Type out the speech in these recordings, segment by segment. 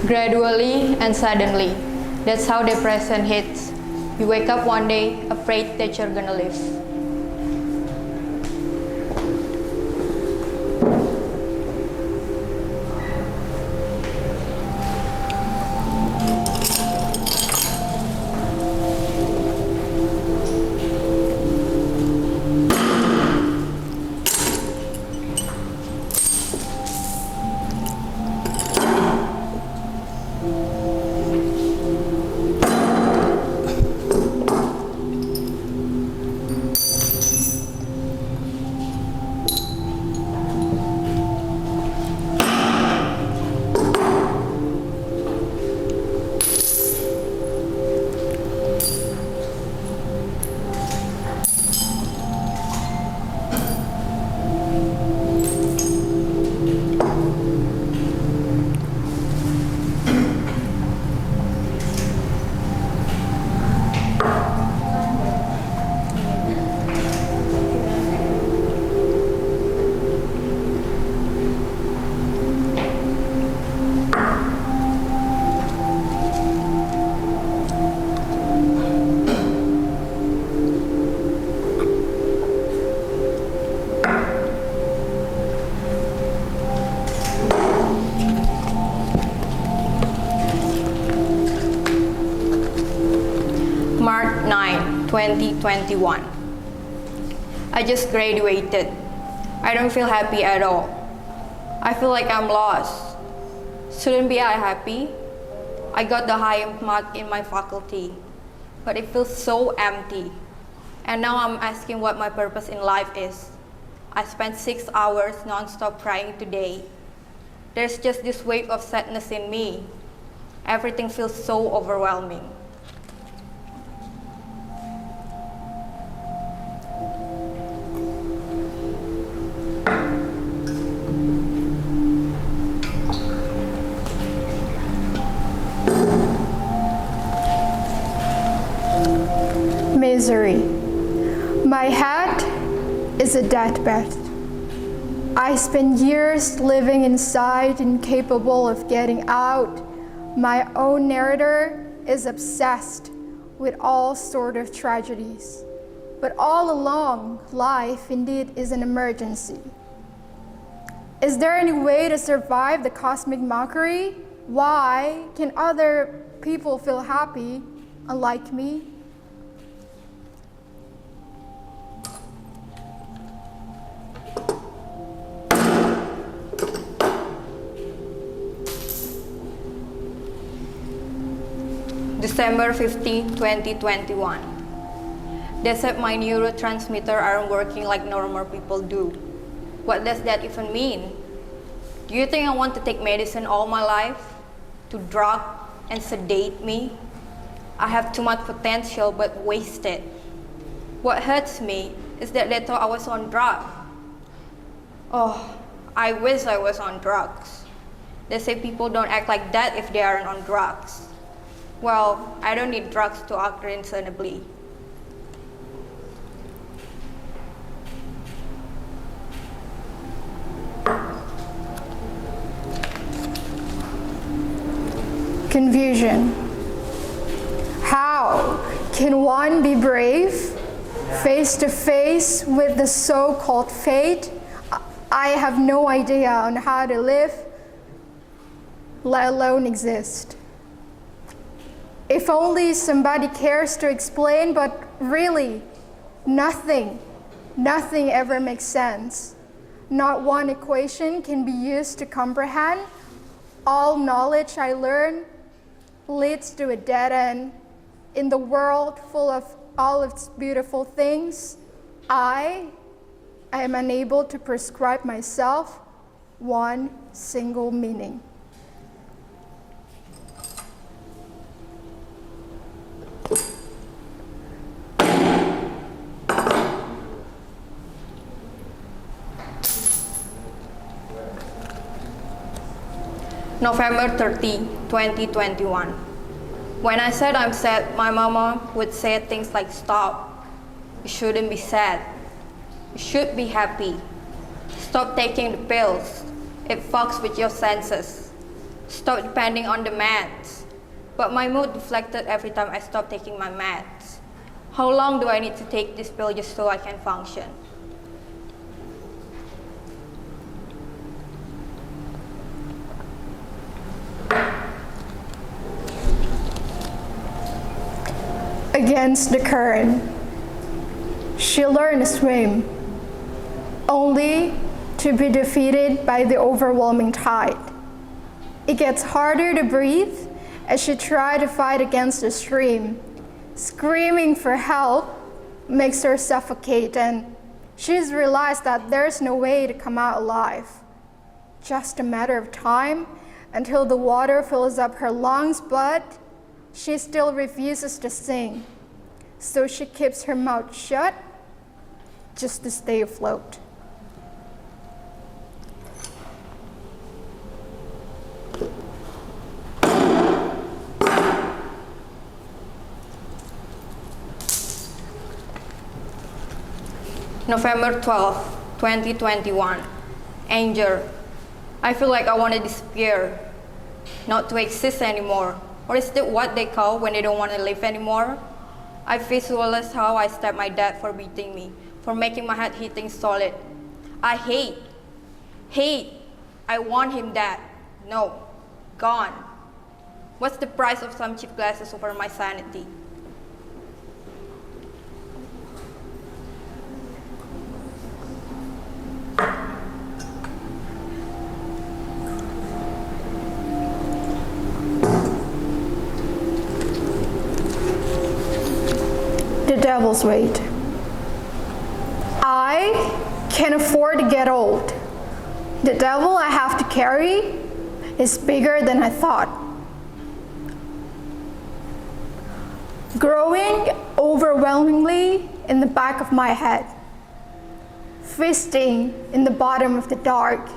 Gradually and suddenly. That's how depression hits. You wake up one day afraid that you're gonna live. March 9, 2021. I just graduated. I don't feel happy at all. I feel like I'm lost. Shouldn't be I happy? I got the highest mark in my faculty, but it feels so empty. And now I'm asking what my purpose in life is. I spent 6 hours non-stop crying today. There's just this wave of sadness in me. Everything feels so overwhelming. Misery. My head is a deathbed. I spent years living inside, incapable of getting out. My own narrator is obsessed with all sort of tragedies. But all along, life indeed is an emergency. Is there any way to survive the cosmic mockery? Why can other people feel happy, unlike me? December 15, 2021. They said my neurotransmitter aren't working like normal people do. What does that even mean? Do you think I want to take medicine all my life? To drug and sedate me? I have too much potential but wasted. What hurts me is that they thought I was on drugs. Oh, I wish I was on drugs. They say people don't act like that if they aren't on drugs. Well, I don't need drugs to act reasonably. Confusion. How can one be brave, face to face with the so-called fate? I have no idea on how to live, let alone exist. If only somebody cares to explain, but really, nothing ever makes sense. Not one equation can be used to comprehend. All knowledge I learn leads to a dead end. In the world full of all its beautiful things, I am unable to prescribe myself one single meaning. November 30, 2021. When I said I'm sad, my mama would say things like, stop, you shouldn't be sad. You should be happy. Stop taking the pills. It fucks with your senses. Stop depending on the meds. But my mood deflected every time I stopped taking my meds. How long do I need to take this pill just so I can function? Against the current, she learned to swim, only to be defeated by the overwhelming tide. It gets harder to breathe as she tried to fight against the stream. Screaming for help makes her suffocate, and she's realized that there's no way to come out alive. Just a matter of time until the water fills up her lungs, but she still refuses to sing. So she keeps her mouth shut just to stay afloat. November 12, 2021. Anger. I feel like I want to disappear, not to exist anymore. Or is that what they call when they don't want to live anymore? I visualize how I stab my dad for beating me, for making my head hitting solid. I hate. I want him dead. No, gone. What's the price of some cheap glasses over my sanity? The devil's weight. I can afford to get old. The devil I have to carry is bigger than I thought. Growing overwhelmingly in the back of my head. Feasting in the bottom of the dark.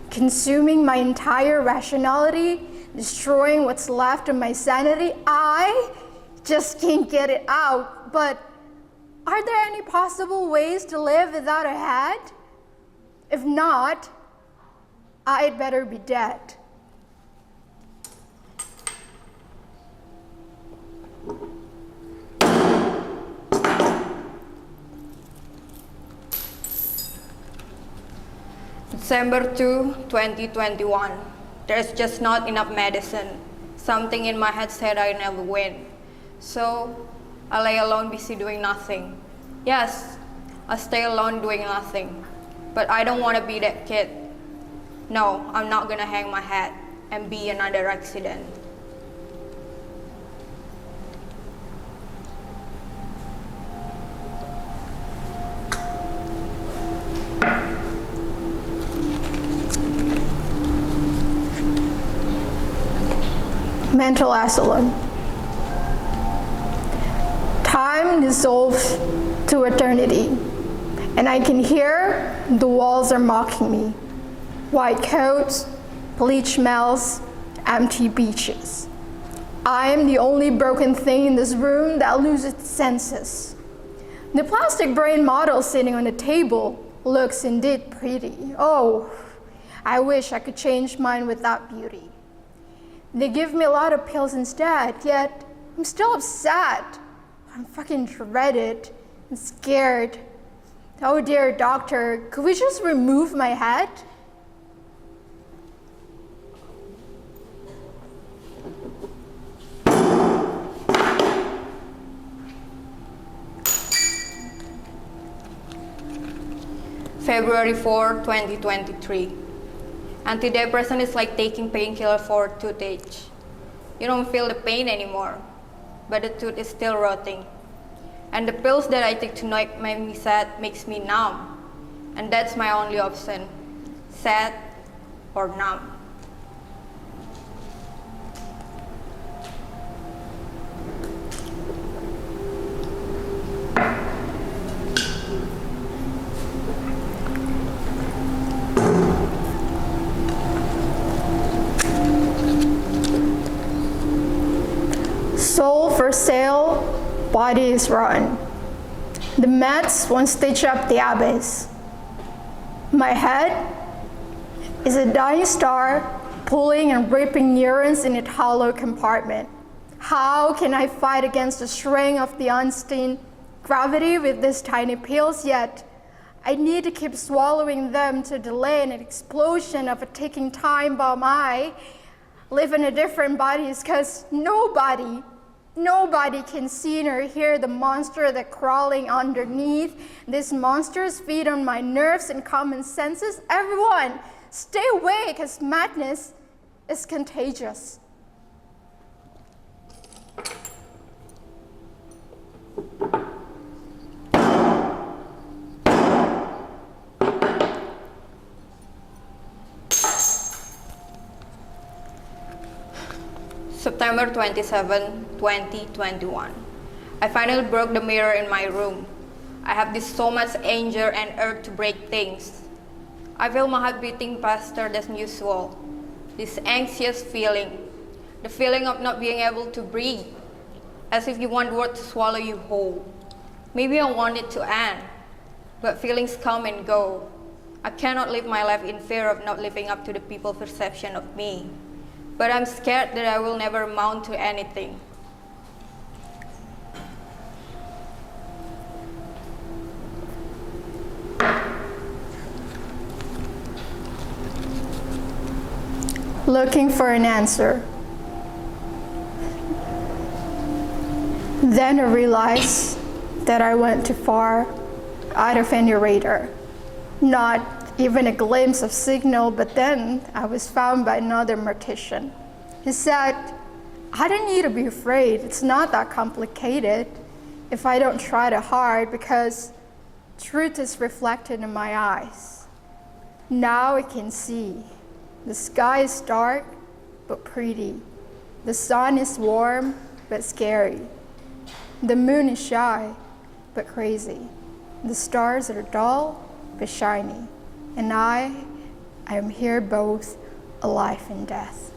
Consuming my entire rationality, destroying what's left of my sanity. I just can't get it out. But are there any possible ways to live without a head? If not, I'd better be dead. December 2, 2021. There's just not enough medicine. Something in my head said I never win. So I lay alone busy doing nothing. Yes, I stay alone doing nothing. But I don't want to be that kid. No, I'm not gonna hang my head and be another accident. Mental asylum. Time dissolves to eternity, and I can hear the walls are mocking me. White coats, bleach smells, empty beaches. I am the only broken thing in this room that loses its senses. The plastic brain model sitting on the table looks indeed pretty. Oh, I wish I could change mine with that beauty. They give me a lot of pills instead, yet I'm still upset. I'm fucking dreaded and scared. Oh dear doctor, could we just remove my head? February 4, 2023. Antidepressant is like taking painkiller for toothache. You don't feel the pain anymore, but the tooth is still rotting. And the pills that I take to make me sad makes me numb. And that's my only option, sad or numb. Soul for sale, body is rotten. The meds won't stitch up the abyss. My head is a dying star pulling and ripping neurons in its hollow compartment. How can I fight against the strain of the unseen gravity with these tiny pills, yet I need to keep swallowing them to delay an explosion of a ticking time bomb. I live in a different bodies because nobody can see nor hear the monster that's crawling underneath. These monsters feed on my nerves and common senses. Everyone, stay away because madness is contagious. September 27, 2021. I finally broke the mirror in my room. I have this so much anger and urge to break things. I feel my heart beating faster than usual. This anxious feeling, the feeling of not being able to breathe, as if you want words to swallow you whole. Maybe I want it to end, but feelings come and go. I cannot live my life in fear of not living up to the people's perception of me. But I'm scared that I will never amount to anything. Looking for an answer. Then I realized that I went too far out of any radar. Not even a glimpse of signal, but then I was found by another mortician. He said, I don't need to be afraid. It's not that complicated if I don't try too hard, because truth is reflected in my eyes. Now I can see. The sky is dark, but pretty. The sun is warm, but scary. The moon is shy, but crazy. The stars are dull, but shiny. And I am here both alive and death.